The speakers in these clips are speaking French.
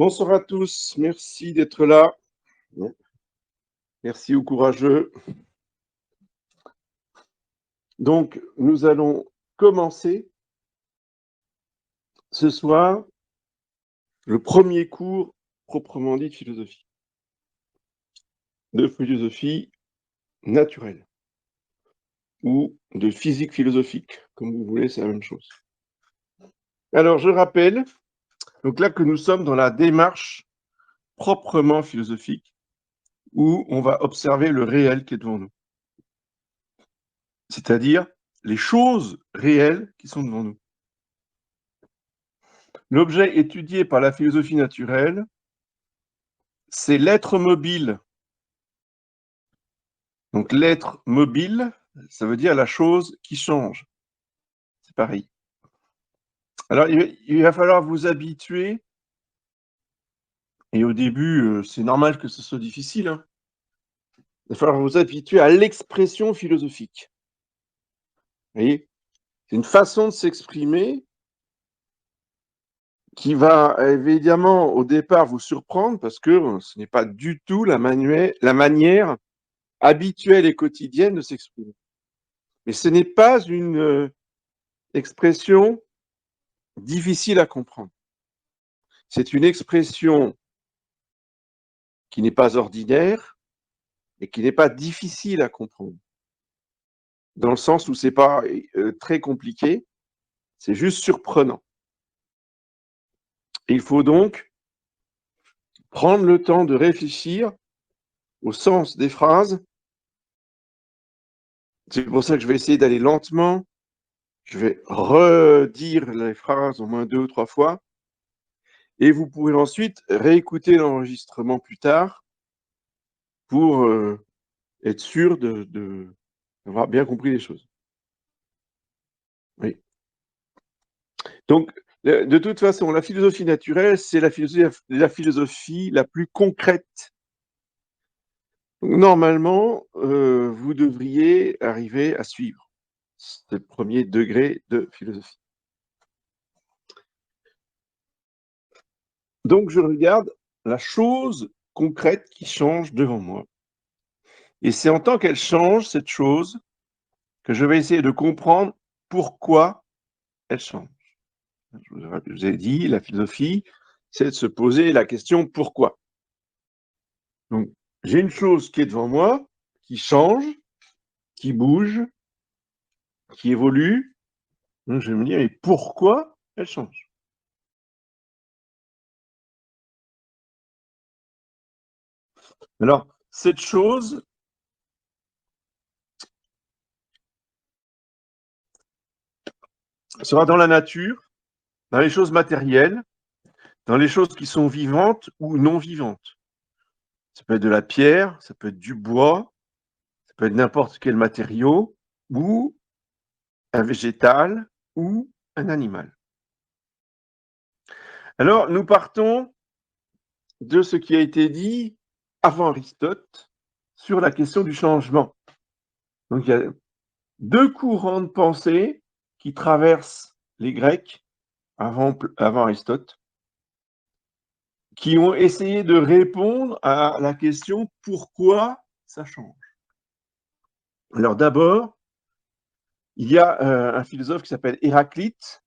Bonsoir à tous, merci d'être là. Merci aux courageux. Donc, nous allons commencer ce soir le premier cours proprement dit de philosophie naturelle ou de physique philosophique, comme vous voulez, c'est la même chose. Alors, je rappelle donc là que nous sommes dans la démarche proprement philosophique où on va observer le réel qui est devant nous, c'est-à-dire les choses réelles qui sont devant nous. L'objet étudié par la philosophie naturelle, c'est l'être mobile. Donc l'être mobile, ça veut dire la chose qui change. C'est pareil. Alors il va falloir vous habituer, et au début, c'est normal que ce soit difficile, hein. Il va falloir vous habituer à l'expression philosophique. Vous voyez? C'est une façon de s'exprimer qui va évidemment au départ vous surprendre parce que ce n'est pas du tout la manière habituelle et quotidienne de s'exprimer. Mais ce n'est pas une expression difficile à comprendre. C'est une expression qui n'est pas ordinaire et qui n'est pas difficile à comprendre. Dans le sens où c'est pas très compliqué, c'est juste surprenant. Et il faut donc prendre le temps de réfléchir au sens des phrases. C'est pour ça que je vais essayer d'aller lentement. Je vais redire les phrases au moins 2 ou 3 fois. Et vous pourrez ensuite réécouter l'enregistrement plus tard pour être sûr d'avoir bien compris les choses. Oui. Donc, de toute façon, la philosophie naturelle, c'est la philosophie la plus concrète. Normalement, vous devriez arriver à suivre ce premier degré de philosophie. Donc, je regarde la chose concrète qui change devant moi. Et c'est en tant qu'elle change, cette chose, que je vais essayer de comprendre pourquoi elle change. Je vous ai dit, la philosophie, c'est de se poser la question pourquoi. Donc, j'ai une chose qui est devant moi, qui change, qui bouge, qui évolue. Donc, je vais me dire, mais pourquoi elle change? Alors, cette chose sera dans la nature, dans les choses matérielles, dans les choses qui sont vivantes ou non vivantes. Ça peut être de la pierre, ça peut être du bois, ça peut être n'importe quel matériau, ou un végétal, ou un animal. Alors, nous partons de ce qui a été dit avant Aristote sur la question du changement. Donc, il y a 2 courants de pensée qui traversent les Grecs avant Aristote, qui ont essayé de répondre à la question pourquoi ça change. Alors d'abord, il y a un philosophe qui s'appelle Héraclite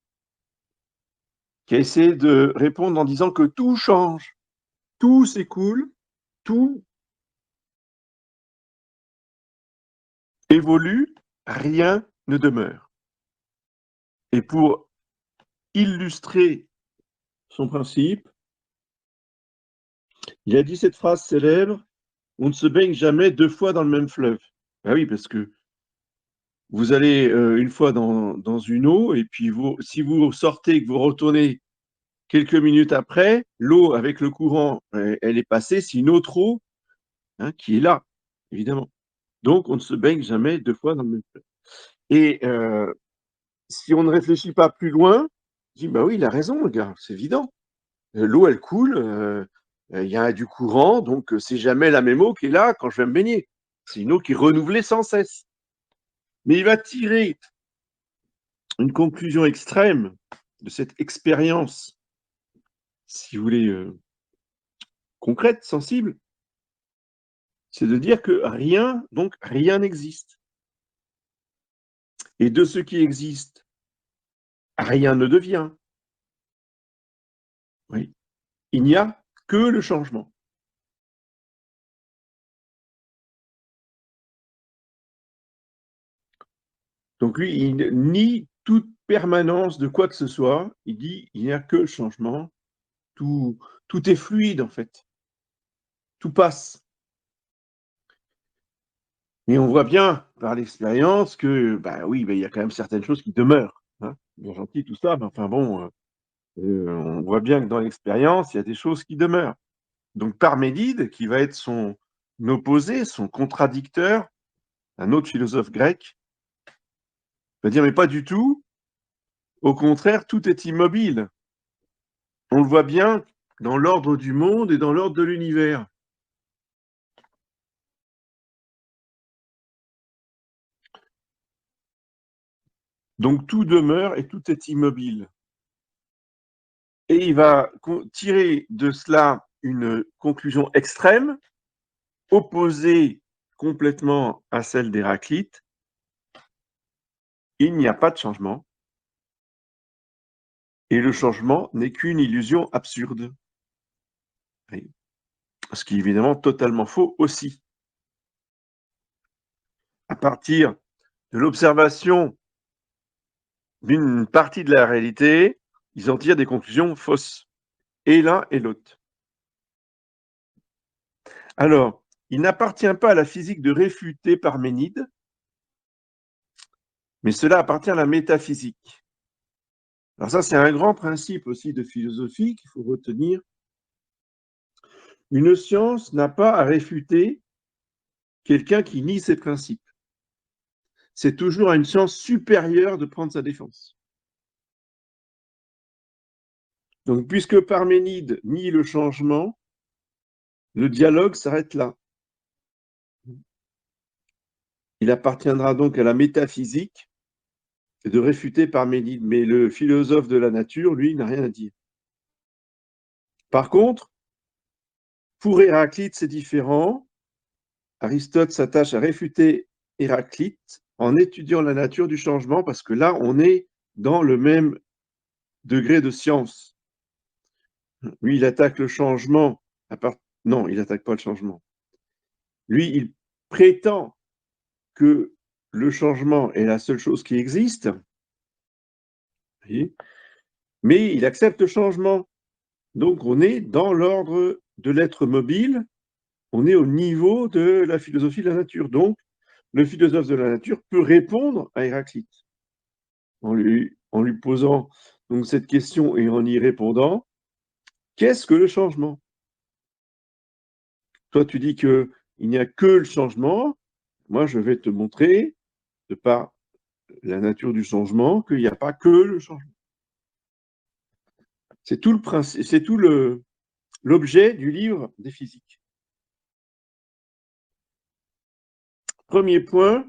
qui a essayé de répondre en disant que tout change, tout s'écoule, tout évolue, rien ne demeure. Et pour illustrer son principe, il a dit cette phrase célèbre: on ne se baigne jamais 2 fois dans le même fleuve. Ah oui, parce que vous allez une fois dans une eau, et puis si vous sortez et que vous retournez quelques minutes après, l'eau avec le courant, elle est passée, c'est une autre eau, hein, qui est là, évidemment. Donc, on ne se baigne jamais 2 fois dans le même fleuve. Et si on ne réfléchit pas plus loin, on dit: «Bah oui, il a raison le gars, c'est évident. L'eau, elle coule, il y a du courant, donc c'est jamais la même eau qui est là quand je vais me baigner. C'est une eau qui est renouvelée sans cesse». Mais il va tirer une conclusion extrême de cette expérience, si vous voulez, concrète, sensible, c'est de dire que rien, donc rien n'existe. Et de ce qui existe, rien ne devient. Oui. Il n'y a que le changement. Donc lui, il nie toute permanence de quoi que ce soit. Il dit il n'y a que le changement. Tout, tout est fluide en fait. Tout passe. Et on voit bien par l'expérience que, bah oui, il y a quand même certaines choses qui demeurent. Hein. Bien gentil tout ça, mais enfin bon, on voit bien que dans l'expérience, il y a des choses qui demeurent. Donc Parménide, qui va être son opposé, son contradicteur, un autre philosophe grec, va dire mais pas du tout. Au contraire, tout est immobile. On le voit bien dans l'ordre du monde et dans l'ordre de l'univers. Donc tout demeure et tout est immobile. Et il va tirer de cela une conclusion extrême, opposée complètement à celle d'Héraclite. Il n'y a pas de changement. Et le changement n'est qu'une illusion absurde. Ce qui est évidemment totalement faux aussi. À partir de l'observation d'une partie de la réalité, ils en tirent des conclusions fausses, et l'un et l'autre. Alors, il n'appartient pas à la physique de réfuter Parménide, mais cela appartient à la métaphysique. Alors ça, c'est un grand principe aussi de philosophie qu'il faut retenir. Une science n'a pas à réfuter quelqu'un qui nie ses principes. C'est toujours à une science supérieure de prendre sa défense. Donc, puisque Parménide nie le changement, le dialogue s'arrête là. Il appartiendra donc à la métaphysique de réfuter Parménide, mais le philosophe de la nature, lui, n'a rien à dire. Par contre, pour Héraclite, c'est différent. Aristote s'attache à réfuter Héraclite en étudiant la nature du changement, parce que là, on est dans le même degré de science. Lui, il attaque le changement. Non, il n'attaque pas le changement. Lui, il prétend que le changement est la seule chose qui existe, mais il accepte le changement. Donc, on est dans l'ordre de l'être mobile, on est au niveau de la philosophie de la nature. Donc, le philosophe de la nature peut répondre à Héraclite en lui posant donc cette question et en y répondant, qu'est-ce que le changement? Toi, tu dis qu'il n'y a que le changement. Moi, je vais te montrer, de par la nature du changement, qu'il n'y a pas que le changement. C'est tout le principe, c'est tout l'objet du livre des physiques. Premier point,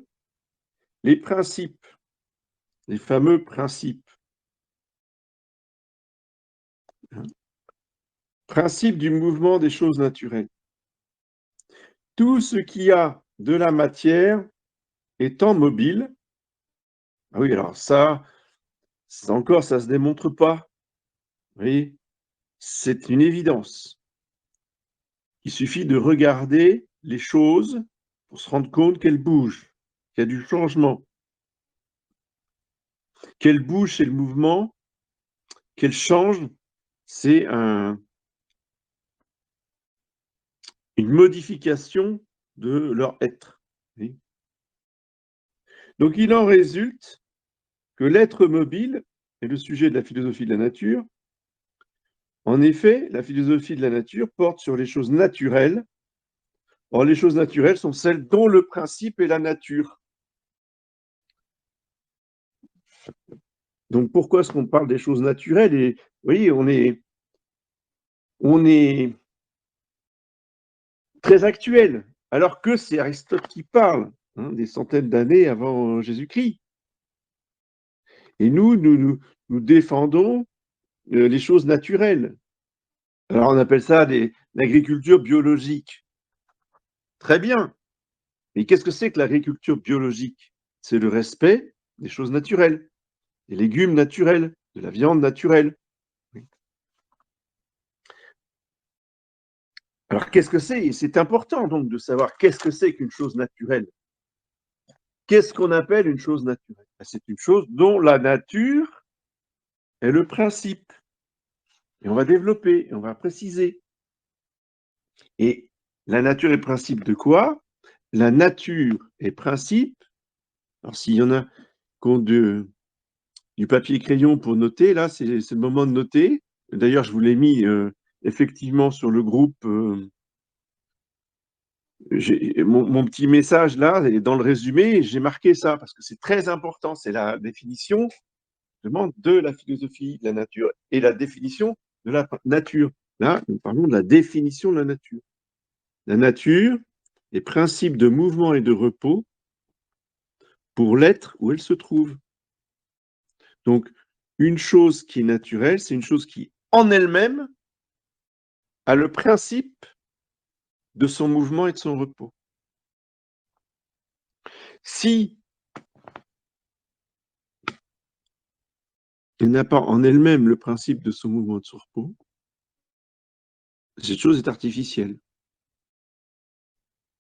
les principes, les fameux principes. Principe du mouvement des choses naturelles. Tout ce qui a de la matière étant mobile. Ah oui, alors ça encore, ça se démontre pas. Oui, c'est une évidence. Il suffit de regarder les choses pour se rendre compte qu'elles bougent, qu'il y a du changement. Qu'elles bougent, c'est le mouvement. Qu'elles changent, c'est une modification de leur être. Oui. Donc il en résulte que l'être mobile est le sujet de la philosophie de la nature. En effet, la philosophie de la nature porte sur les choses naturelles. Or, les choses naturelles sont celles dont le principe est la nature. Donc, pourquoi est-ce qu'on parle des choses naturelles? Et vous voyez, on est très actuel, alors que c'est Aristote qui parle, hein, des centaines d'années avant Jésus-Christ. Et nous défendons les choses naturelles. Alors, on appelle ça l'agriculture biologique. Très bien. Mais qu'est-ce que c'est que l'agriculture biologique? C'est le respect des choses naturelles, des légumes naturels, de la viande naturelle. Oui. Alors, qu'est-ce que c'est? Et c'est important donc de savoir qu'est-ce que c'est qu'une chose naturelle. Qu'est-ce qu'on appelle une chose naturelle? C'est une chose dont la nature est le principe. Et on va développer, et on va préciser. Et la nature est principe de quoi? La nature est principe. Alors, s'il y en a qui ont du papier et crayon pour noter, là, c'est le moment de noter. D'ailleurs, je vous l'ai mis effectivement sur le groupe. Mon petit message là, et dans le résumé, j'ai marqué ça parce que c'est très important. C'est la définition justement de la philosophie de la nature et la définition de la nature. Là, nous parlons de la définition de la nature. La nature est principe de mouvement et de repos pour l'être où elle se trouve. Donc, une chose qui est naturelle, c'est une chose qui, en elle-même, a le principe de son mouvement et de son repos. Si elle n'a pas en elle-même le principe de son mouvement et de son repos, cette chose est artificielle.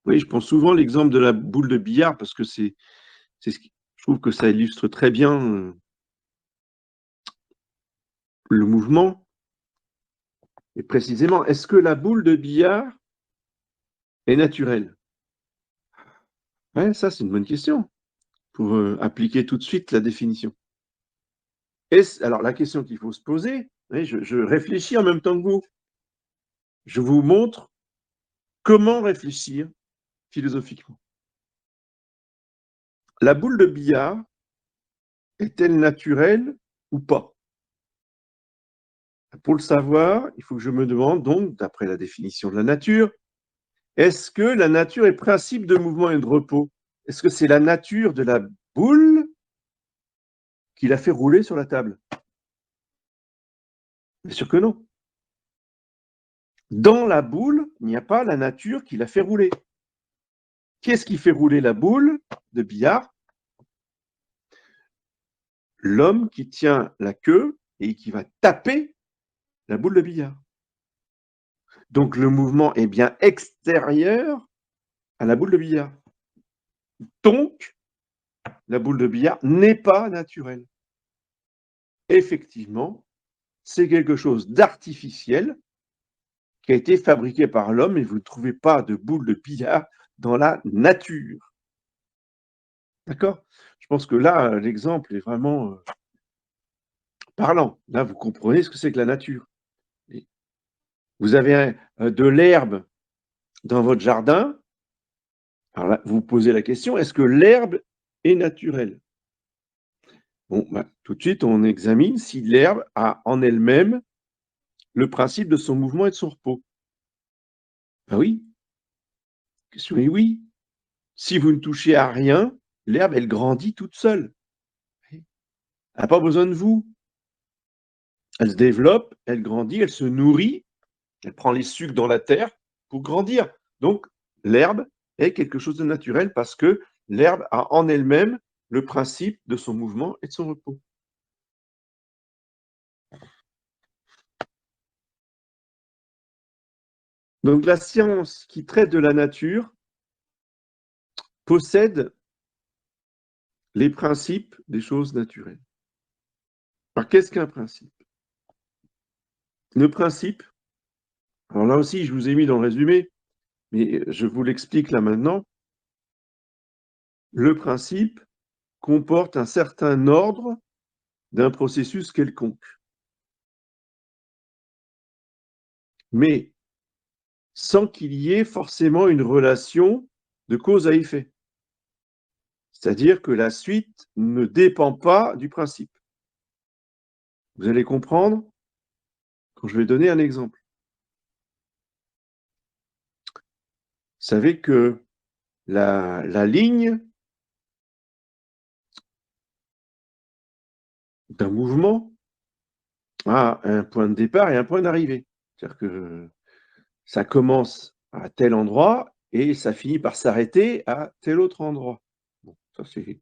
Oui, je prends souvent l'exemple de la boule de billard parce que je trouve que ça illustre très bien le mouvement. Et précisément, est-ce que la boule de billard est naturelle? Ouais, ça, c'est une bonne question pour appliquer tout de suite la définition. Alors, la question qu'il faut se poser, oui, je réfléchis en même temps que vous. Je vous montre comment réfléchir philosophiquement. La boule de billard est-elle naturelle ou pas? Pour le savoir, il faut que je me demande donc, d'après la définition de la nature, est-ce que la nature est principe de mouvement et de repos? Est-ce que c'est la nature de la boule qui l'a fait rouler sur la table? Bien sûr que non. Dans la boule, il n'y a pas la nature qui l'a fait rouler. Qu'est-ce qui fait rouler la boule de billard? L'homme qui tient la queue et qui va taper la boule de billard. Donc le mouvement est bien extérieur à la boule de billard. Donc, la boule de billard n'est pas naturelle. Effectivement, c'est quelque chose d'artificiel qui a été fabriqué par l'homme et vous ne trouvez pas de boule de billard dans la nature. D'accord? Je pense que là, l'exemple est vraiment parlant. Là, vous comprenez ce que c'est que la nature. Vous avez de l'herbe dans votre jardin. Alors là, vous vous posez la question, est-ce que l'herbe est naturelle? Bon, bah, tout de suite, on examine si l'herbe a en elle-même le principe de son mouvement et de son repos. Ben oui, la question est oui. Si vous ne touchez à rien, l'herbe, elle grandit toute seule. Elle n'a pas besoin de vous. Elle se développe, elle grandit, elle se nourrit, elle prend les sucs dans la terre pour grandir. Donc, l'herbe est quelque chose de naturel parce que l'herbe a en elle-même le principe de son mouvement et de son repos. Donc, la science qui traite de la nature possède les principes des choses naturelles. Alors, qu'est-ce qu'un principe? Le principe, alors là aussi, je vous ai mis dans le résumé, mais je vous l'explique là maintenant. Le principe comporte un certain ordre d'un processus quelconque. Mais sans qu'il y ait forcément une relation de cause à effet. C'est-à-dire que la suite ne dépend pas du principe. Vous allez comprendre quand je vais donner un exemple. Vous savez que la ligne d'un mouvement a un point de départ et un point d'arrivée. C'est-à-dire que ça commence à tel endroit et ça finit par s'arrêter à tel autre endroit. Bon, ça c'est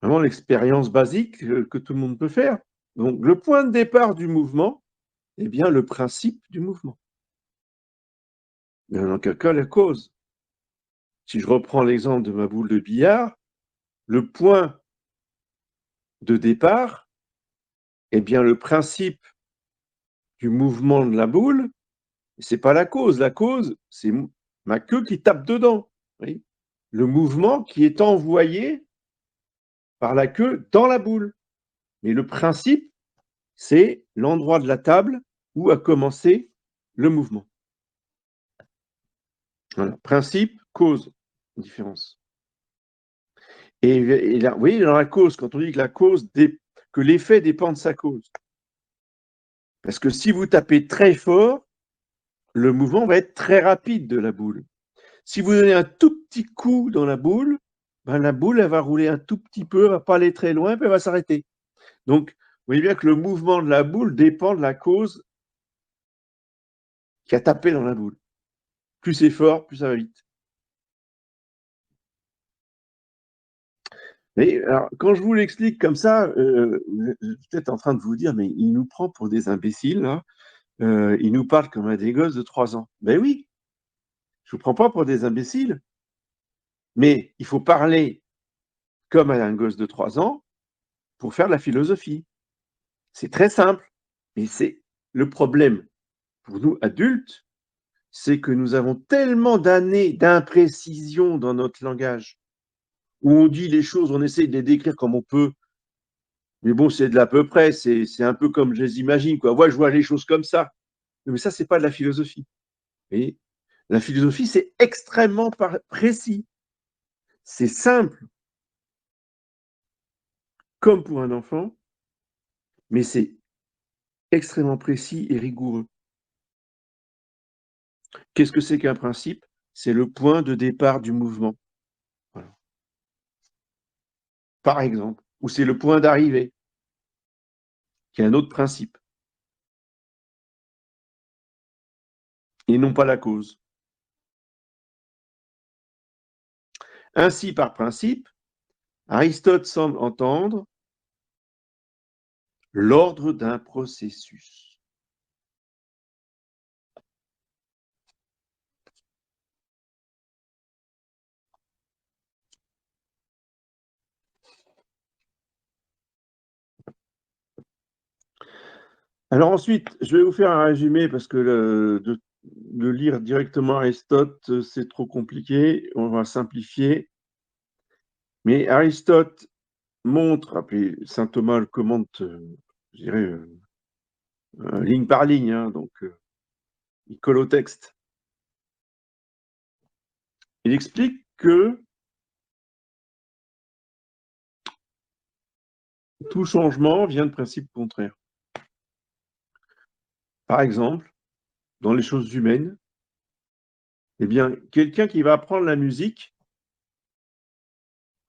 vraiment l'expérience basique, que tout le monde peut faire. Donc le point de départ du mouvement, eh bien le principe du mouvement. Mais en aucun cas la cause. Si je reprends l'exemple de ma boule de billard, le point de départ, eh bien le principe du mouvement de la boule, c'est pas la cause. La cause, c'est ma queue qui tape dedans. Vous voyez? Le mouvement qui est envoyé par la queue dans la boule. Mais le principe, c'est l'endroit de la table où a commencé le mouvement. Voilà. Principe, cause, différence. Et là, vous voyez, dans la cause, quand on dit que la cause, que l'effet dépend de sa cause. Parce que si vous tapez très fort, le mouvement va être très rapide de la boule. Si vous donnez un tout petit coup dans la boule, ben la boule, elle va rouler un tout petit peu, elle va pas aller très loin, puis elle va s'arrêter. Donc, vous voyez bien que le mouvement de la boule dépend de la cause qui a tapé dans la boule. Plus c'est fort, plus ça va vite. Mais alors, quand je vous l'explique comme ça, vous êtes peut-être en train de vous dire, mais il nous prend pour des imbéciles, là. Il nous parle comme à des gosses de 3 ans. Ben oui, je vous prends pas pour des imbéciles, mais il faut parler comme à un gosse de 3 ans pour faire de la philosophie. C'est très simple, mais c'est le problème pour nous adultes, c'est que nous avons tellement d'années d'imprécision dans notre langage, où on dit les choses, on essaie de les décrire comme on peut, mais bon, c'est de l'à peu près, c'est un peu comme je les imagine, quoi. Moi, je vois les choses comme ça. Mais ça, c'est pas de la philosophie. Et la philosophie, c'est extrêmement précis. C'est simple, comme pour un enfant, mais c'est extrêmement précis et rigoureux. Qu'est-ce que c'est qu'un principe? C'est le point de départ du mouvement. Voilà. Par exemple, ou c'est le point d'arrivée, qui est un autre principe, et non pas la cause. Ainsi, par principe, Aristote semble entendre l'ordre d'un processus. Alors ensuite, je vais vous faire un résumé parce que de lire directement Aristote, c'est trop compliqué. On va simplifier. Mais Aristote montre, après saint Thomas le commente, je dirais, ligne par ligne, hein, donc il colle au texte. Il explique que tout changement vient de principes contraires. Par exemple, dans les choses humaines, eh bien, quelqu'un qui va apprendre la musique,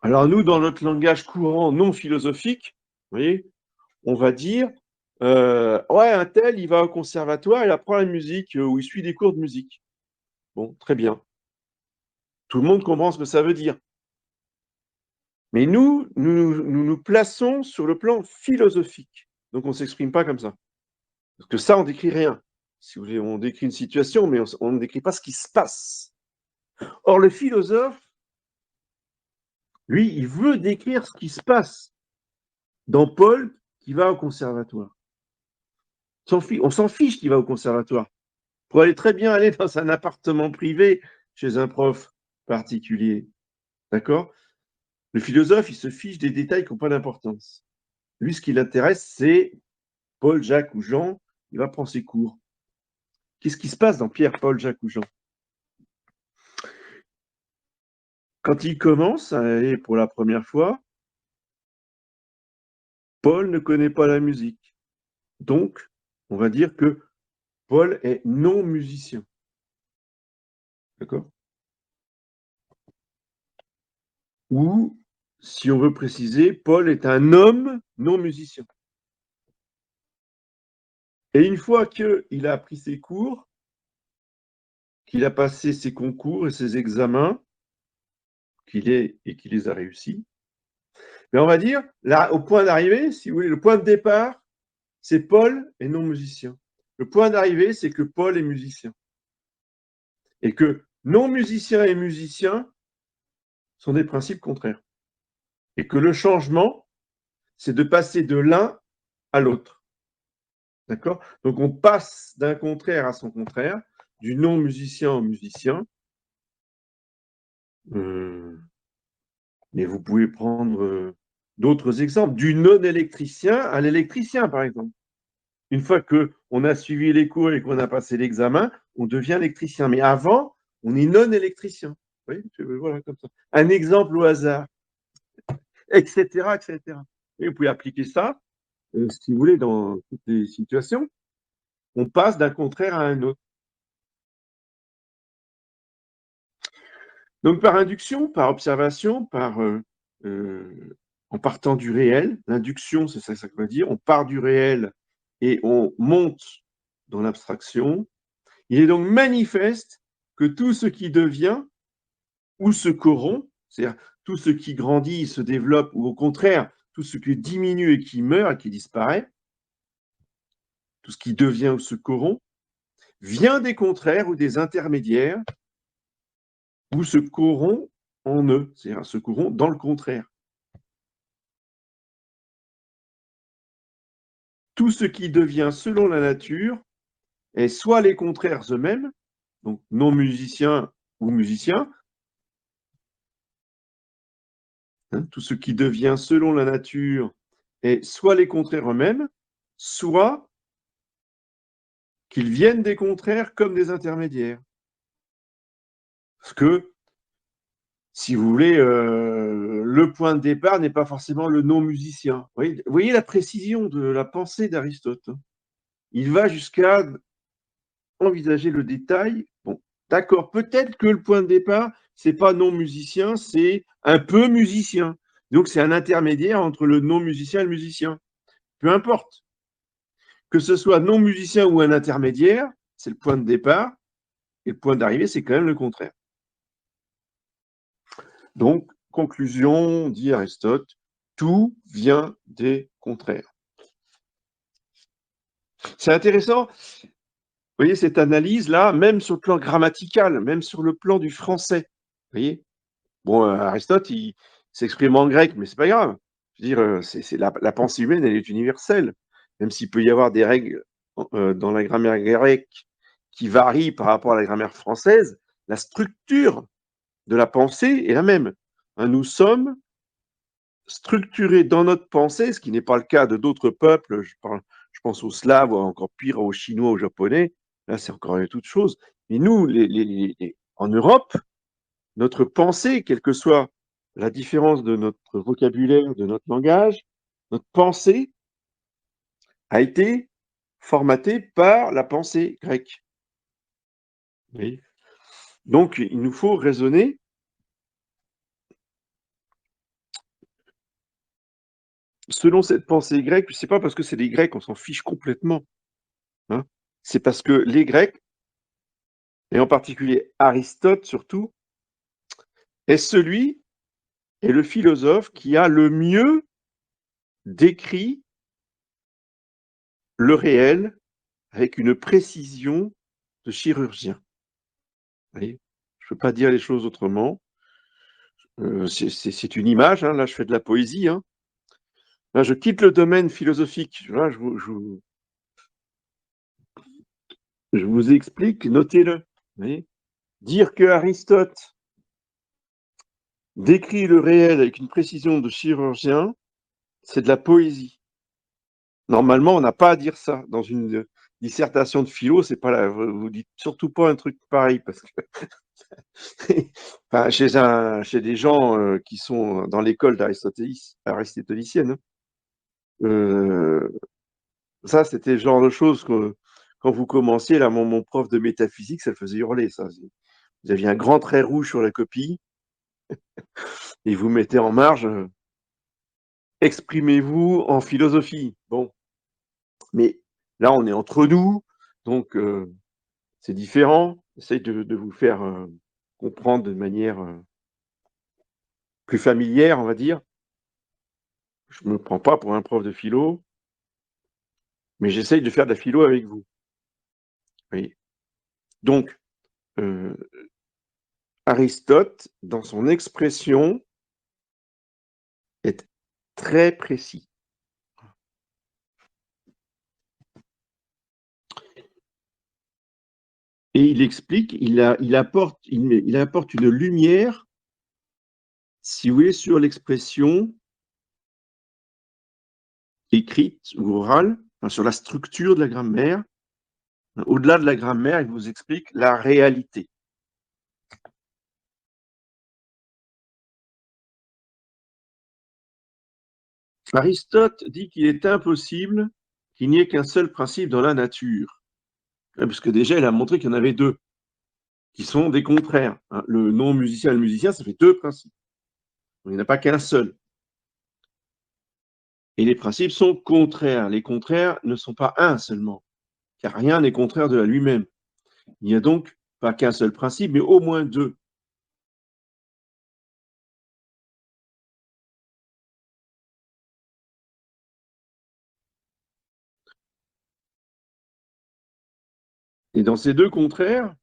alors nous, dans notre langage courant non philosophique, vous voyez, on va dire, ouais, un tel, il va au conservatoire, il apprend la musique, ou il suit des cours de musique. Bon, très bien. Tout le monde comprend ce que ça veut dire. Mais nous plaçons sur le plan philosophique. Donc, on ne s'exprime pas comme ça. Parce que ça, on décrit rien. Si vous voulez, on décrit une situation, mais on ne décrit pas ce qui se passe. Or, le philosophe, lui, il veut décrire ce qui se passe dans Paul qui va au conservatoire. On s'en fiche qu'il va au conservatoire. Pour aller très bien aller dans un appartement privé chez un prof particulier. D'accord? Le philosophe, il se fiche des détails qui n'ont pas d'importance. Lui, ce qui l'intéresse, c'est Paul, Jacques ou Jean. Il va prendre ses cours. Qu'est-ce qui se passe dans Pierre, Paul, Jacques ou Jean? Quand il commence à aller pour la première fois, Paul ne connaît pas la musique. Donc, on va dire que Paul est non musicien. D'accord? Ou, si on veut préciser, Paul est un homme non musicien. Et une fois qu'il a appris ses cours, qu'il a passé ses concours et ses examens, qu'il les a réussis, mais on va dire, là, au point d'arrivée, si vous voulez, le point de départ, c'est Paul et non musicien. Le point d'arrivée, c'est que Paul est musicien. Et que non musicien et musicien sont des principes contraires. Et que le changement, c'est de passer de l'un à l'autre. D'accord? Donc on passe d'un contraire à son contraire, du non musicien au musicien. Mais vous pouvez prendre d'autres exemples, du non-électricien à l'électricien, par exemple. Une fois qu'on a suivi les cours et qu'on a passé l'examen, on devient électricien. Mais avant, on est non-électricien. Oui, voilà, comme ça. Un exemple au hasard, etc., etc. Et vous pouvez appliquer ça, si vous voulez, dans toutes les situations. On passe d'un contraire à un autre. Donc, par induction, par observation, en partant du réel, l'induction, c'est ça que ça veut dire, on part du réel et on monte dans l'abstraction. Il est donc manifeste que tout ce qui devient ou se corrompt, c'est-à-dire tout ce qui grandit, se développe, ou au contraire, tout ce qui diminue et qui meurt et qui disparaît, tout ce qui devient ou se corrompt, vient des contraires ou des intermédiaires, ou se corrompt en eux, c'est-à-dire se corrompt dans le contraire. Tout ce qui devient selon la nature est soit les contraires eux-mêmes, donc non musiciens ou musiciens, hein, tout ce qui devient selon la nature est soit les contraires eux-mêmes, soit qu'ils viennent des contraires comme des intermédiaires. Parce que, si vous voulez, le point de départ n'est pas forcément le non-musicien. Vous voyez la précision de la pensée d'Aristote. Il va jusqu'à envisager le détail. Bon, d'accord, peut-être que le point de départ, c'est pas non-musicien, c'est un peu musicien. Donc, c'est un intermédiaire entre le non-musicien et le musicien. Peu importe. Que ce soit non-musicien ou un intermédiaire, c'est le point de départ, et le point d'arrivée, c'est quand même le contraire. Donc, conclusion, dit Aristote, tout vient des contraires. C'est intéressant, vous voyez, cette analyse-là, même sur le plan grammatical, même sur le plan du français. Vous voyez, bon, Aristote, il s'exprime en grec, mais c'est pas grave. Je veux dire, c'est la pensée humaine, elle est universelle. Même s'il peut y avoir des règles dans la grammaire grecque qui varient par rapport à la grammaire française, la structure de la pensée est la même. Hein, nous sommes structurés dans notre pensée, ce qui n'est pas le cas de d'autres peuples. Je pense aux Slaves, ou encore pire aux Chinois, aux Japonais. Là, c'est encore une toute chose. Mais nous, en Europe, notre pensée, quelle que soit la différence de notre vocabulaire, de notre langage, notre pensée a été formatée par la pensée grecque. Oui. Donc, il nous faut raisonner selon cette pensée grecque. C'est pas parce que c'est les Grecs, on s'en fiche complètement. Hein. C'est parce que les Grecs, et en particulier Aristote surtout, est le philosophe qui a le mieux décrit le réel avec une précision de chirurgien. Vous voyez, je ne peux pas dire les choses autrement. C'est une image, hein, là je fais de la poésie. Hein. Là, je quitte le domaine philosophique. Là, je vous explique, notez-le. Vous voyez, dire que Aristote décrit le réel avec une précision de chirurgien, c'est de la poésie. Normalement, on n'a pas à dire ça dans une dissertation de philo. C'est pas là. Vous dites surtout pas un truc pareil parce que enfin, chez des gens qui sont dans l'école aristotélicienne. Ça, c'était le genre de choses que quand vous commenciez, là, mon prof de métaphysique, ça le faisait hurler, ça. Vous aviez un grand trait rouge sur la copie et vous mettez en marge exprimez-vous en philosophie. Bon, mais Là, on est entre nous, donc c'est différent. J'essaie de vous faire, comprendre de manière, plus familière, on va dire. Je me prends pas pour un prof de philo, mais j'essaye de faire de la philo avec vous, voyez? Donc, heu, Aristote, dans son expression, est très précis et il explique, il apporte une lumière, si vous voulez, sur l'expression écrite ou orale, enfin sur la structure de la grammaire. Au-delà de la grammaire, il vous explique la réalité. Aristote dit qu'il est impossible qu'il n'y ait qu'un seul principe dans la nature. Parce que déjà, il a montré qu'il y en avait deux, qui sont des contraires, hein. Le non-musicien et le musicien, ça fait deux principes. Il n'y en a pas qu'un seul. Et les principes sont contraires. Les contraires ne sont pas un seulement, car rien n'est contraire de la lui-même. Il n'y a donc pas qu'un seul principe, mais au moins deux. Et dans ces deux contraires,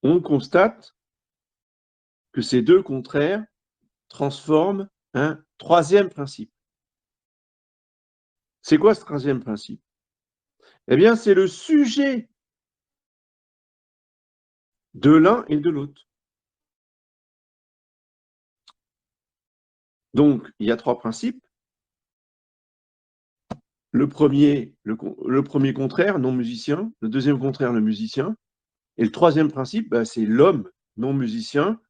on constate que ces deux contraires transforment un troisième principe. C'est quoi ce troisième principe? Eh bien, c'est le sujet de l'un et de l'autre. Donc, il y a trois principes. Le premier contraire, non-musicien. Le deuxième contraire, le musicien. Et le troisième principe, bah, c'est l'homme non-musicien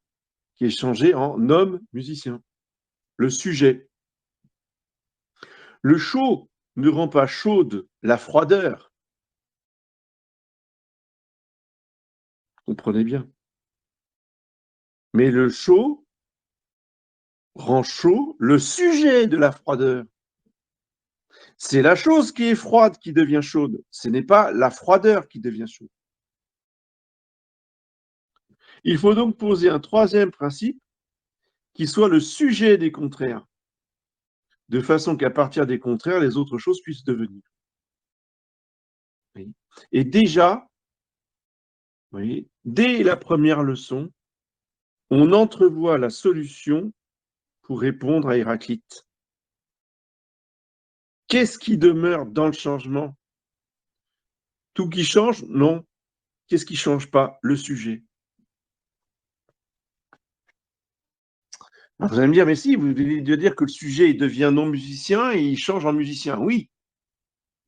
qui est changé en homme musicien. Le sujet. Le chaud ne rend pas chaude la froideur. Comprenez bien. Mais le chaud rend chaud le sujet de la froideur. C'est la chose qui est froide qui devient chaude. Ce n'est pas la froideur qui devient chaude. Il faut donc poser un troisième principe qui soit le sujet des contraires, de façon qu'à partir des contraires, les autres choses puissent devenir. Et déjà, vous voyez, dès la première leçon, on entrevoit la solution pour répondre à Héraclite. Qu'est-ce qui demeure dans le changement? Tout qui change? Non. Qu'est-ce qui ne change pas? Le sujet. Alors vous allez me dire, mais si, vous venez de dire que le sujet il devient non-musicien et il change en musicien. Oui,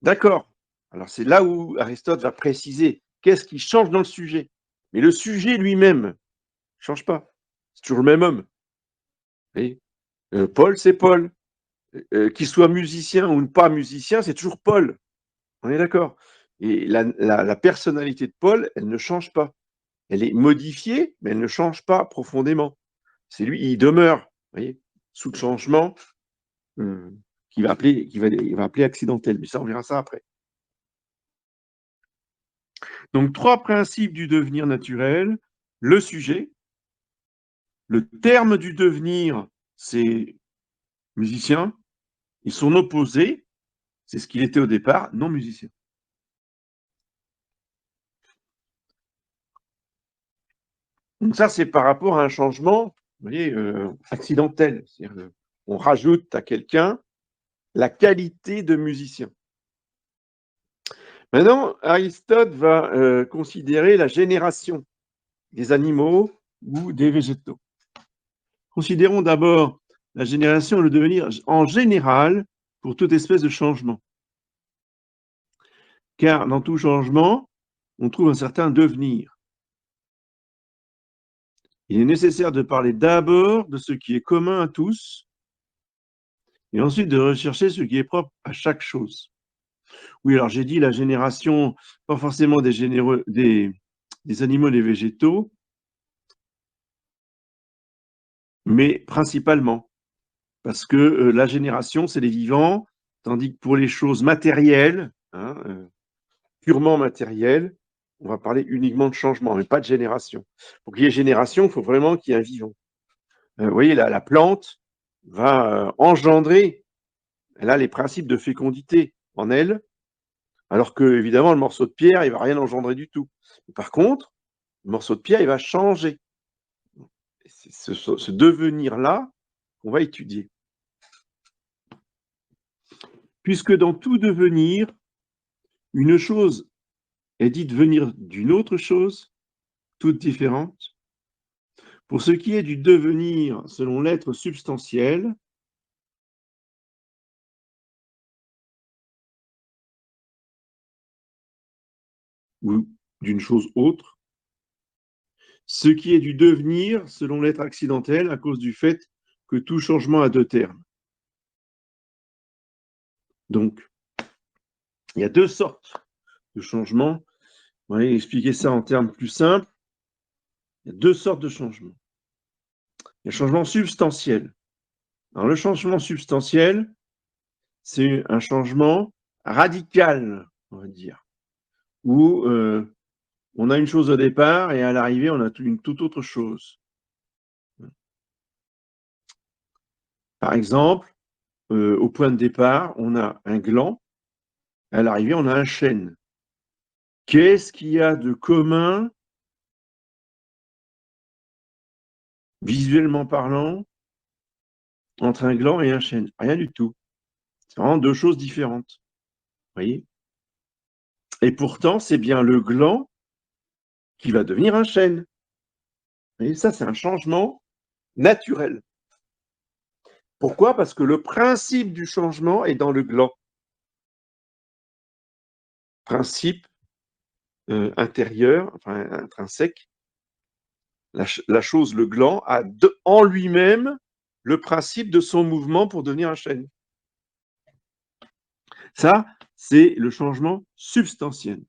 d'accord. Alors c'est là où Aristote va préciser qu'est-ce qui change dans le sujet. Mais le sujet lui-même ne change pas. C'est toujours le même homme. Et, Paul, c'est Paul. Qu'il soit musicien ou pas musicien, c'est toujours Paul. On est d'accord. Et la personnalité de Paul, elle ne change pas. Elle est modifiée, mais elle ne change pas profondément. C'est lui, il demeure, vous voyez, sous le changement qu'il va appeler accidentel. Mais ça, on verra ça après. Donc, trois principes du devenir naturel. Le sujet, le terme du devenir, c'est musicien, et son opposé, c'est ce qu'il était au départ, non musicien. Donc ça, c'est par rapport à un changement, vous voyez, accidentel. C'est-à-dire, on rajoute à quelqu'un la qualité de musicien. Maintenant, Aristote va considérer la génération des animaux ou des végétaux. Considérons d'abord la génération et le devenir en général pour toute espèce de changement. Car dans tout changement, on trouve un certain devenir. Il est nécessaire de parler d'abord de ce qui est commun à tous et ensuite de rechercher ce qui est propre à chaque chose. Oui, alors j'ai dit la génération, pas forcément des animaux et des végétaux, mais principalement, parce que la génération, c'est les vivants, tandis que pour les choses matérielles, purement matérielles, on va parler uniquement de changement, mais pas de génération. Pour qu'il y ait génération, il faut vraiment qu'il y ait un vivant. Vous voyez, la plante va engendrer, elle a les principes de fécondité en elle, alors que, évidemment, le morceau de pierre, il ne va rien engendrer du tout. Par contre, le morceau de pierre, il va changer. C'est ce devenir-là qu'on va étudier. Puisque dans tout devenir, une chose est dite venir d'une autre chose, toute différente. Pour ce qui est du devenir selon l'être substantiel, ou d'une chose autre, ce qui est du devenir selon l'être accidentel à cause du fait que tout changement a deux termes. Donc, il y a deux sortes de changements. On va expliquer ça en termes plus simples. Il y a deux sortes de changements. Il y a le changement substantiel. Alors, le changement substantiel, c'est un changement radical, on va dire, où on a une chose au départ et à l'arrivée, on a une toute autre chose. Par exemple, au point de départ, on a un gland, à l'arrivée, on a un chêne. Qu'est-ce qu'il y a de commun, visuellement parlant, entre un gland et un chêne? Rien du tout. C'est vraiment deux choses différentes. Vous voyez? Et pourtant, c'est bien le gland qui va devenir un chêne. Et ça, c'est un changement naturel. Pourquoi? Parce que le principe du changement est dans le gland. Principe intérieur, enfin intrinsèque. La chose, le gland, a en lui-même le principe de son mouvement pour devenir un chêne. Ça, c'est le changement substantiel.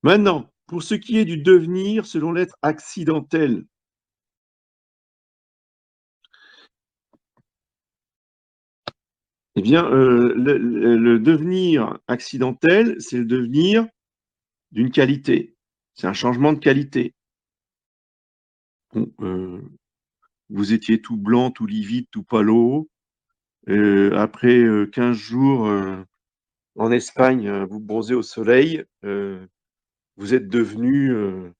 Maintenant, pour ce qui est du devenir selon l'être accidentel, eh bien, le devenir accidentel, c'est le devenir d'une qualité. C'est un changement de qualité. Bon, vous étiez tout blanc, tout livide, tout pâlo. Après 15 jours en Espagne, vous bronzez au soleil, vous êtes devenu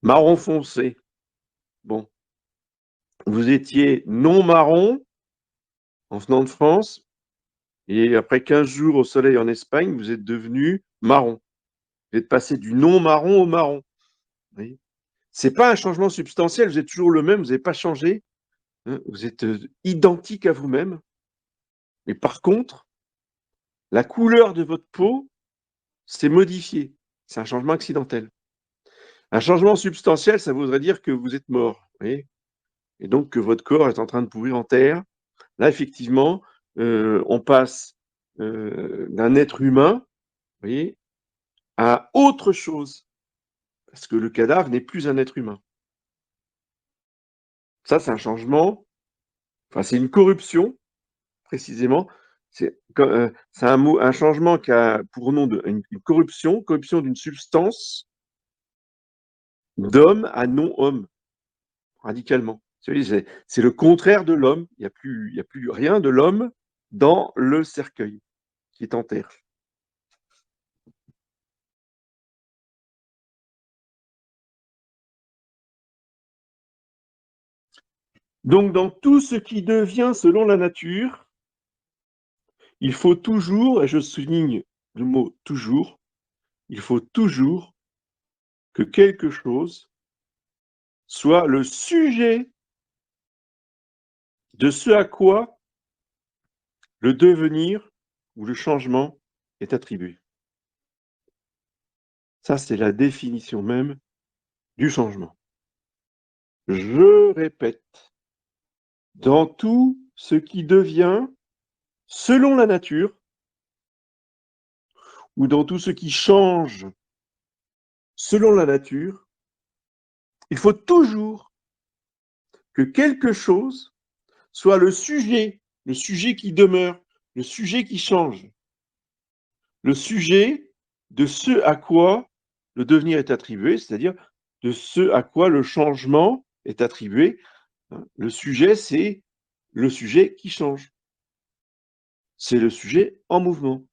marron foncé. Bon, vous étiez non marron en venant de France, et après 15 jours au soleil en Espagne, vous êtes devenu marron. Vous êtes passé du non marron au marron. C'est pas un changement substantiel, vous êtes toujours le même, vous n'avez pas changé. Hein, vous êtes identique à vous-même. Mais par contre, la couleur de votre peau s'est modifiée. C'est un changement accidentel. Un changement substantiel, ça voudrait dire que vous êtes mort. Et donc que votre corps est en train de pourrir en terre. Là, effectivement, on passe d'un être humain, voyez, à autre chose. Parce que le cadavre n'est plus un être humain. Ça, c'est un changement, enfin, c'est une corruption, précisément. C'est un changement qui a pour nom une corruption d'une substance d'homme à non-homme, radicalement. C'est le contraire de l'homme. Il n'y a plus rien de l'homme dans le cercueil qui est en terre. Donc, dans tout ce qui devient selon la nature, il faut toujours, et je souligne le mot toujours, il faut toujours que quelque chose soit le sujet de ce à quoi le devenir ou le changement est attribué. Ça, c'est la définition même du changement. Je répète, dans tout ce qui devient selon la nature, ou dans tout ce qui change selon la nature, il faut toujours que quelque chose soit le sujet le sujet qui demeure, le sujet qui change, le sujet de ce à quoi le devenir est attribué, c'est-à-dire de ce à quoi le changement est attribué. Le sujet, c'est le sujet qui change. C'est le sujet en mouvement.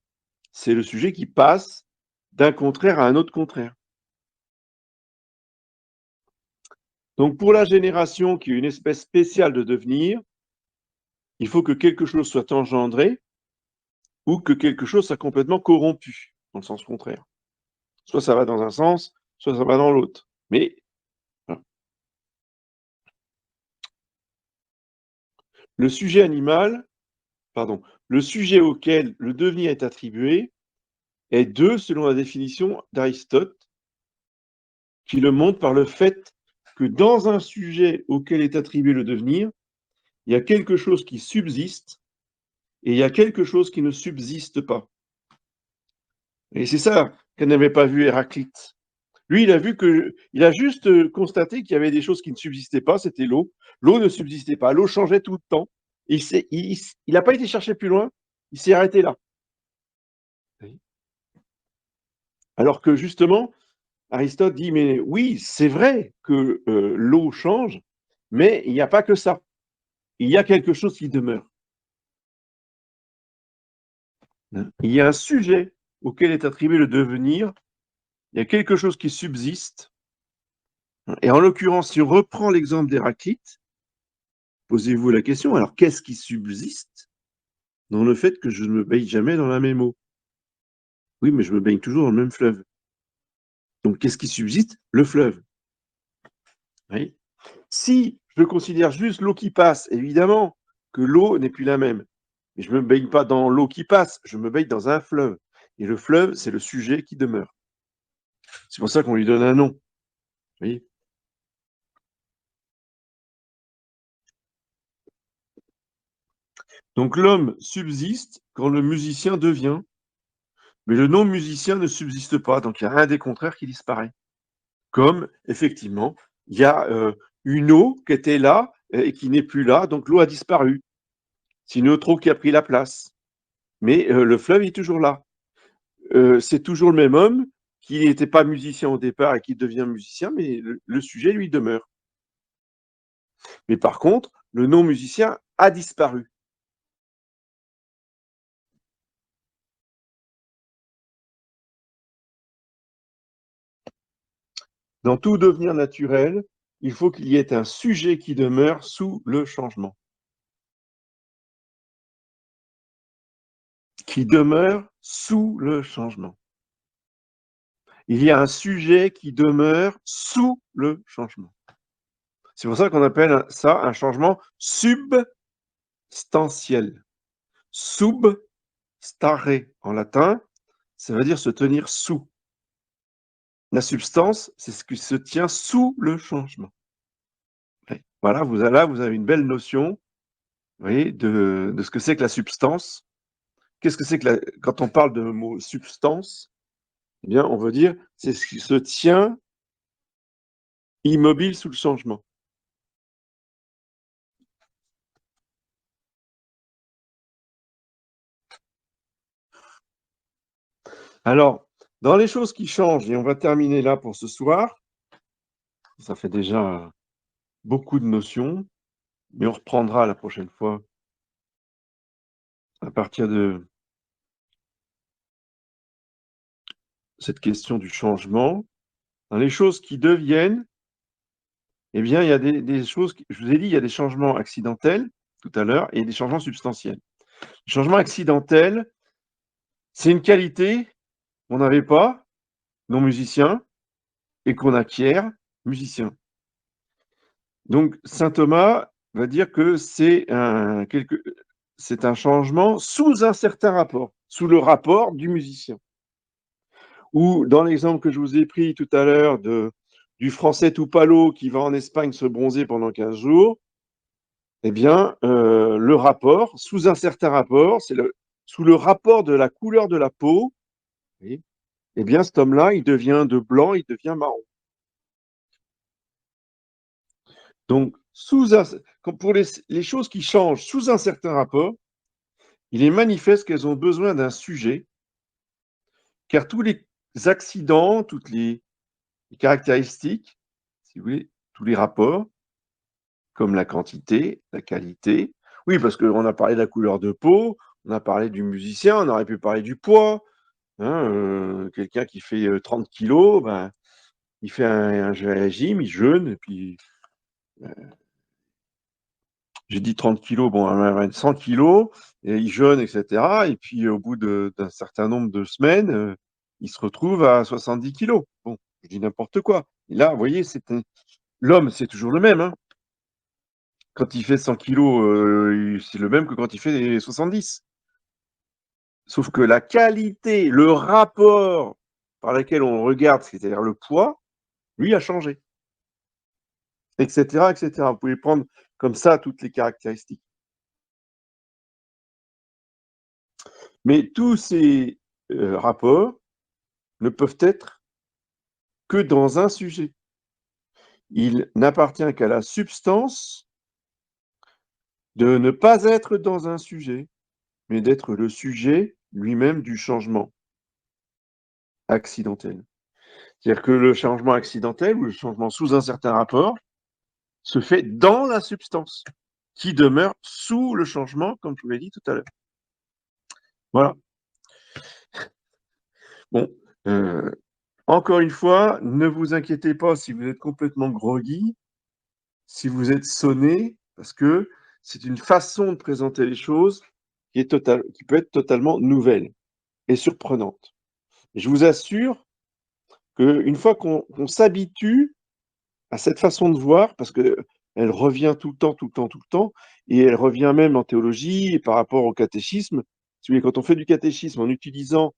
C'est le sujet qui passe d'un contraire à un autre contraire. Donc pour la génération qui est une espèce spéciale de devenir, il faut que quelque chose soit engendré ou que quelque chose soit complètement corrompu, dans le sens contraire. Soit ça va dans un sens, soit ça va dans l'autre. Mais voilà. Le sujet animal, pardon, le sujet auquel le devenir est attribué est deux selon la définition d'Aristote, qui le montre par le fait que dans un sujet auquel est attribué le devenir, il y a quelque chose qui subsiste et il y a quelque chose qui ne subsiste pas. Et c'est ça qu'elle n'avait pas vu Héraclite. Lui, il a juste constaté qu'il y avait des choses qui ne subsistaient pas, c'était l'eau. L'eau ne subsistait pas, l'eau changeait tout le temps. Il n'a pas été chercher plus loin, il s'est arrêté là. Alors que justement, Aristote dit, mais oui, c'est vrai que l'eau change, mais il n'y a pas que ça. Il y a quelque chose qui demeure. Il y a un sujet auquel est attribué le devenir, il y a quelque chose qui subsiste. Et en l'occurrence, si on reprend l'exemple d'Héraclite, posez-vous la question, alors qu'est-ce qui subsiste dans le fait que je ne me baigne jamais dans la même eau? Oui, mais je me baigne toujours dans le même fleuve. Donc qu'est-ce qui subsiste? Le fleuve. Oui. Si je considère juste l'eau qui passe, évidemment que l'eau n'est plus la même. Mais je ne me baigne pas dans l'eau qui passe, je me baigne dans un fleuve. Et le fleuve, c'est le sujet qui demeure. C'est pour ça qu'on lui donne un nom. Oui. Donc l'homme subsiste quand le musicien devient, mais le non-musicien ne subsiste pas. Donc il y a un des contraires qui disparaît. Comme, effectivement, il y a une eau qui était là et qui n'est plus là, donc l'eau a disparu. C'est une autre eau qui a pris la place. Mais le fleuve est toujours là. C'est toujours le même homme qui n'était pas musicien au départ et qui devient musicien, mais le sujet, lui, demeure. Mais par contre, le non-musicien a disparu. Dans tout devenir naturel, il faut qu'il y ait un sujet qui demeure sous le changement. Qui demeure sous le changement. Il y a un sujet qui demeure sous le changement. C'est pour ça qu'on appelle ça un changement substantiel. Substare en latin, ça veut dire se tenir sous. La substance, c'est ce qui se tient sous le changement. Voilà, vous avez une belle notion, vous voyez, de ce que c'est que la substance. Qu'est-ce que c'est que quand on parle de mot substance, eh bien, on veut dire c'est ce qui se tient immobile sous le changement. Alors, dans les choses qui changent, et on va terminer là pour ce soir, ça fait déjà beaucoup de notions, mais on reprendra la prochaine fois à partir de cette question du changement. Dans les choses qui deviennent, eh bien, il y a des choses, je vous ai dit, il y a des changements accidentels tout à l'heure et des changements substantiels. Le changement accidentel, c'est une qualité qu'on n'avait pas, non musicien, et qu'on acquiert, musicien. Donc, saint Thomas va dire que c'est un changement sous un certain rapport, sous le rapport du musicien. Ou dans l'exemple que je vous ai pris tout à l'heure du français tout palo qui va en Espagne se bronzer pendant 15 jours, eh bien, le rapport, sous un certain rapport, sous le rapport de la couleur de la peau, oui, eh bien, cet homme-là, il devient de blanc, il devient marron. Donc, pour les choses qui changent sous un certain rapport, il est manifeste qu'elles ont besoin d'un sujet, car tous les accidents, toutes les caractéristiques, si vous voulez, tous les rapports, comme la quantité, la qualité. Oui, parce qu'on a parlé de la couleur de peau, on a parlé du musicien, on aurait pu parler du poids. Hein, quelqu'un qui fait 30 kilos, ben, il fait un régime, il jeûne, et puis j'ai dit 30 kilos, bon, 100 kilos, et il jeûne, etc. Et puis au bout d'un certain nombre de semaines, il se retrouve à 70 kilos. Bon, je dis n'importe quoi. Et là, vous voyez, l'homme, c'est toujours le même. Hein. Quand il fait 100 kilos, c'est le même que quand il fait 70. Sauf que la qualité, le rapport par lequel on regarde, c'est-à-dire le poids, lui a changé, etc., etc. Vous pouvez prendre comme ça toutes les caractéristiques. Mais tous ces rapports ne peuvent être que dans un sujet. Il n'appartient qu'à la substance de ne pas être dans un sujet, mais d'être le sujet lui-même du changement accidentel. C'est-à-dire que le changement accidentel ou le changement sous un certain rapport se fait dans la substance, qui demeure sous le changement, comme je vous l'ai dit tout à l'heure. Voilà. Bon, encore une fois, ne vous inquiétez pas si vous êtes complètement groggy, si vous êtes sonné, parce que c'est une façon de présenter les choses qui peut être totalement nouvelle et surprenante. Et je vous assure qu'une fois qu'on s'habitue à cette façon de voir, parce qu'elle revient tout le temps, tout le temps, tout le temps, et elle revient même en théologie et par rapport au catéchisme. Si vous voulez, quand on fait du catéchisme en utilisant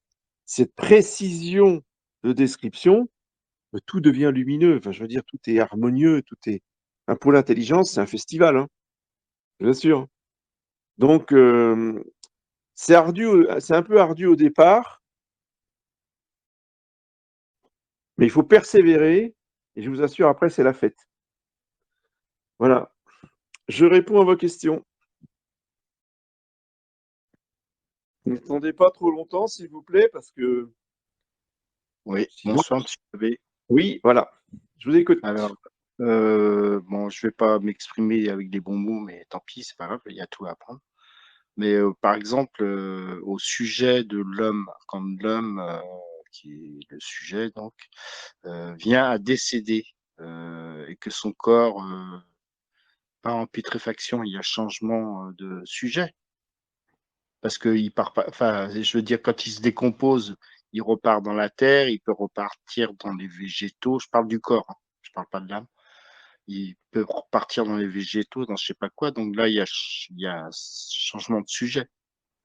cette précision de description, tout devient lumineux. Enfin, je veux dire, tout est harmonieux, tout est. Pour l'intelligence, c'est un festival, hein, bien sûr. Donc, c'est un peu ardu au départ, mais il faut persévérer, et je vous assure, après, c'est la fête. Voilà. Je réponds à vos questions. N'attendez pas trop longtemps, s'il vous plaît, parce que Oui, sinon. bonsoir, monsieur Abbé. Oui, voilà. Je vous écoute. Alors, bon, je vais pas m'exprimer avec des bons mots, mais tant pis, c'est pas grave, il y a tout à apprendre. Mais par exemple, au sujet de l'homme, quand l'homme, qui est le sujet, donc, vient à décéder et que son corps part en putréfaction, il y a changement de sujet. Parce qu'il part pas, enfin, je veux dire, quand il se décompose, il repart dans la terre, il peut repartir dans les végétaux. Je parle du corps, hein, je parle pas de l'âme. Il peut repartir dans les végétaux, dans je sais pas quoi. Donc là, il y a changement de sujet.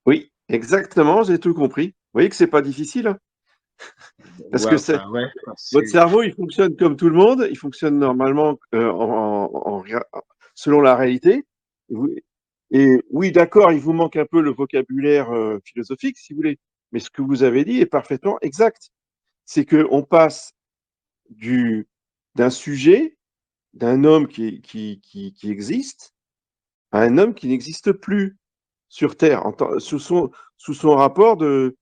Oui, exactement, j'ai tout compris. Vous voyez que c'est pas difficile, hein, parce Ouais, que enfin, ouais, votre cerveau, il fonctionne comme tout le monde, il fonctionne normalement selon la réalité. Et oui, d'accord, il vous manque un peu le vocabulaire philosophique, si vous voulez, mais ce que vous avez dit est parfaitement exact. C'est qu'on passe d'un sujet, d'un homme qui existe, à un homme qui n'existe plus sur Terre, sous son rapport de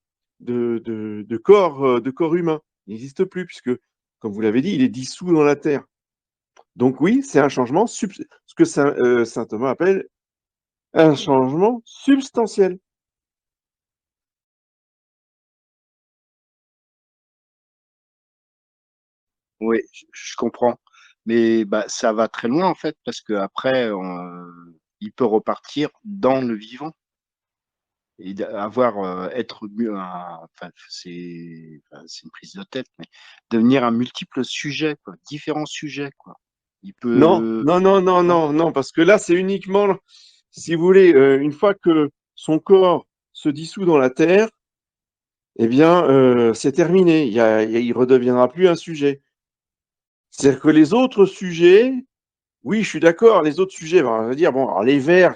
corps humain. Il n'existe plus, puisque, comme vous l'avez dit, il est dissous dans la Terre. Donc oui, c'est un changement, ce que saint Thomas appelle un changement substantiel. oui, je comprends. Mais bah, ça va très loin, en fait, parce que après, il peut repartir dans le vivant et avoir être enfin, c'est une prise de tête, mais devenir un multiple sujet, quoi, différents sujets, quoi. Il Non, peut. non, non, non, Non. non, non, parce que là, c'est uniquement, si vous voulez, une fois que son corps se dissout dans la Terre, eh bien, c'est terminé. Il redeviendra plus un sujet. C'est-à-dire que les autres sujets, oui, je suis d'accord, les autres sujets, ben, on va dire, bon, alors les vers,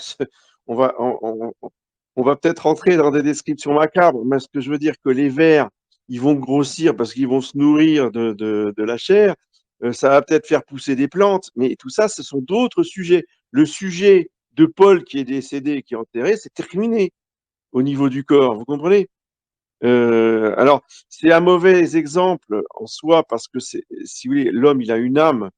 on va, on va peut-être rentrer dans des descriptions macabres, mais ce que je veux dire, que les vers, ils vont grossir parce qu'ils vont se nourrir de la chair, ça va peut-être faire pousser des plantes, mais tout ça, ce sont d'autres sujets. Le sujet de Paul qui est décédé, qui est enterré, c'est terminé au niveau du corps, vous comprenez? Alors, c'est un mauvais exemple en soi parce que c'est, si vous voulez, l'homme, il a une âme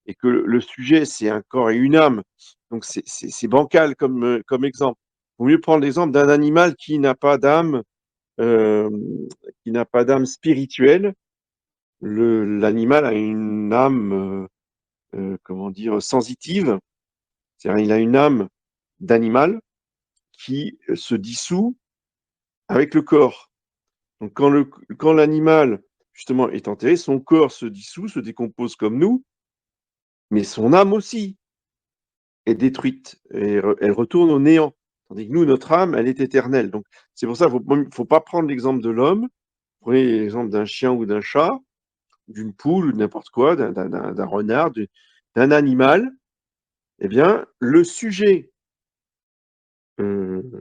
et que le sujet, c'est un corps et une âme. Donc, c'est bancal comme exemple. Il vaut mieux prendre l'exemple d'un animal euh, qui n'a pas d'âme spirituelle. L'animal a une âme, comment dire, sensitive. C'est-à-dire, il a une âme d'animal qui se dissout avec le corps. Donc, quand l'animal, justement, est enterré, son corps se dissout, se décompose comme nous, mais son âme aussi est détruite et elle retourne au néant. Tandis que nous, notre âme, elle est éternelle. Donc, c'est pour ça qu'il ne faut pas prendre l'exemple de l'homme. Prenez l'exemple d'un chien ou d'un chat, d'une poule ou de n'importe quoi, d'un renard, d'un animal. Eh bien, le sujet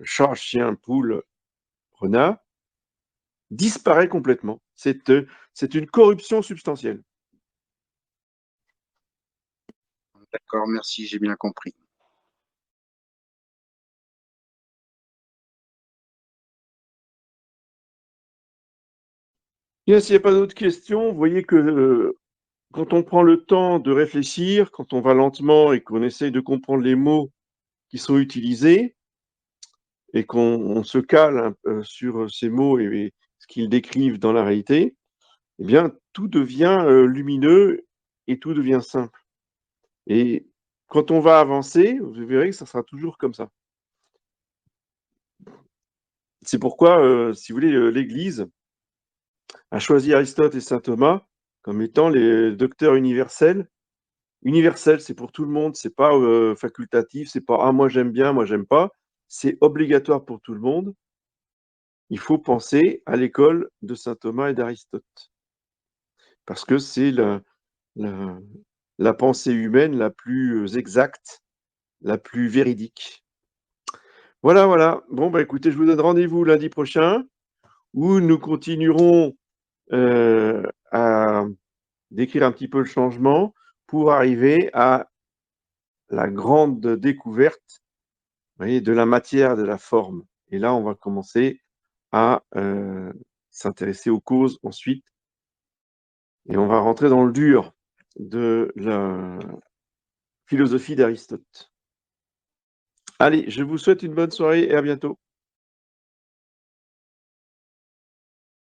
chat, chien, poule, renard disparaît complètement. C'est une corruption substantielle. D'accord, merci, j'ai bien compris. Bien, s'il n'y a pas d'autres questions, vous voyez que quand on prend le temps de réfléchir, quand on va lentement et qu'on essaye de comprendre les mots qui sont utilisés et qu'on se cale sur ces mots et ce qu'ils décrivent dans la réalité, eh bien, tout devient lumineux et tout devient simple. Et quand on va avancer, vous verrez que ça sera toujours comme ça. C'est pourquoi, si vous voulez, l'Église a choisi Aristote et saint Thomas comme étant les docteurs universels. Universel, c'est pour tout le monde, c'est pas facultatif, c'est pas ah moi j'aime bien, moi j'aime pas. C'est obligatoire pour tout le monde. Il faut penser à l'école de saint Thomas et d'Aristote. Parce que c'est la, la pensée humaine la plus exacte, la plus véridique. Voilà, voilà. Bon, bah écoutez, je vous donne rendez-vous lundi prochain où nous continuerons à décrire un petit peu le changement pour arriver à la grande découverte, vous voyez, de la matière et de la forme. Et là, on va commencer à s'intéresser aux causes ensuite. Et on va rentrer dans le dur de la philosophie d'Aristote. Allez, je vous souhaite une bonne soirée et à bientôt.